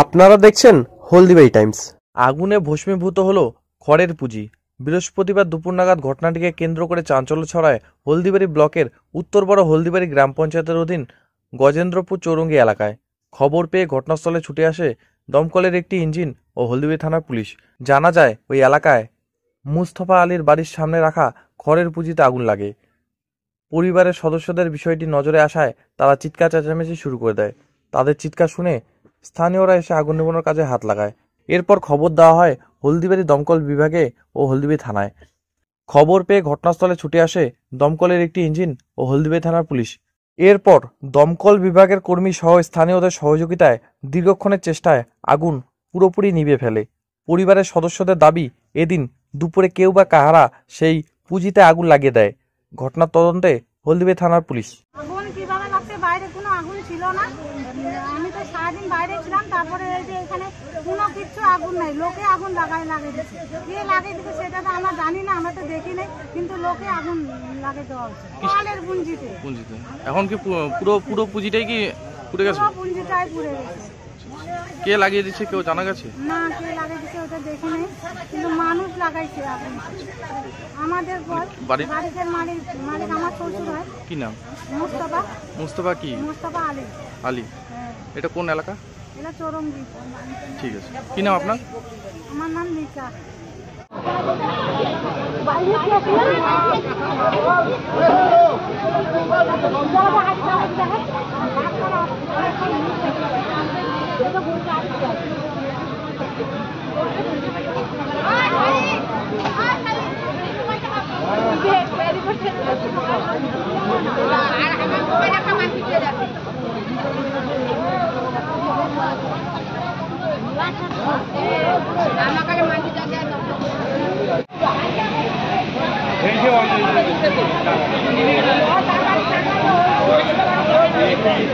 আপনারা দেখছেন হলদিবাড়ি টাইমস। আগুনে ভস্মীভূত হলো খড়ের পুঁজি। বৃহস্পতিবার দুপুর নাগাদ ঘটনাটিকে কেন্দ্র করে চাঞ্চল্য ছড়ায় হলদিবাড়ি ব্লকের উত্তর বড় হলদিবাড়ি গ্রাম পঞ্চায়েতের অধীন গজেন্দ্রপুর চৌরঙ্গি এলাকায়। খবর পেয়ে ঘটনাস্থলে ছুটে আসে দমকলের একটি ইঞ্জিন ও হলদিবাড়ি থানার পুলিশ। জানা যায় ওই এলাকায় মুস্তফা আলীর বাড়ির সামনে রাখা খড়ের পুঁজিতে আগুন লাগে। পরিবারের সদস্যদের বিষয়টি নজরে আসায় তারা চিৎকার চেঁচামেচি শুরু করে দেয়। তাদের চিৎকার শুনে স্থানীয়রা এসে আগুন নেভানোর কাজে হাত লাগায়। এরপর খবর দেওয়া হয় হলদিবাড়ি দমকল বিভাগে ও হলদিবাড়ি থানায়। খবর পেয়ে ঘটনাস্থলে ছুটে আসে দমকলের একটি ইঞ্জিন ও হলদিবাড়ি থানার পুলিশ। এরপর দমকল বিভাগের কর্মী সহ স্থানীয়দের সহযোগিতায় দীর্ঘক্ষণের চেষ্টায় আগুন পুরোপুরি নিভে ফেলে। পরিবারের সদস্যদের দাবি, এদিন দুপুরে কেউ বা কাহারা সেই পুঁজিতে আগুন লাগিয়ে দেয়। ঘটনার তদন্তে হলদিবাড়ি থানার পুলিশ। আগুন কিভাবে লাগছে? বাইরে কোনো আগুন ছিল না, আমি তো সারাদিন বাইরে ছিলাম। তারপরে এই যে এখানে কোনো কিছু আগুন নাই, লোকে আগুন লাগিয়ে দিচ্ছে। কে লাগিয়ে দিচ্ছে সেটা তো আমরা জানি না, আমরা তো দেখি নাই, কিন্তু লোকে আগুন লাগিয়ে দেওয়া হচ্ছে খড়ের পুঁজিতে। এখন কি পুরো পুঁজিটাই কি পুড়ে গেছে? পুঁজিটাই পুড়ে গেছে। কে লাগিয়ে দিচ্ছে কেউ জানা গেছে? না, কে লাগিয়ে দিচ্ছে ওটা দেখি নাই, কিন্তু মানুষ লাগাইছে আগুন। আমাদের বাড়ির মালিক আমার শ্বশুর হয়। কি নাম? মুস্তফা কি? মুস্তফা আলী। এটা কোন এলাকা? এটা চৌরঙ্গি। ঠিক আছে, কি নাম আপনার? আমার নাম লিকা। এখানে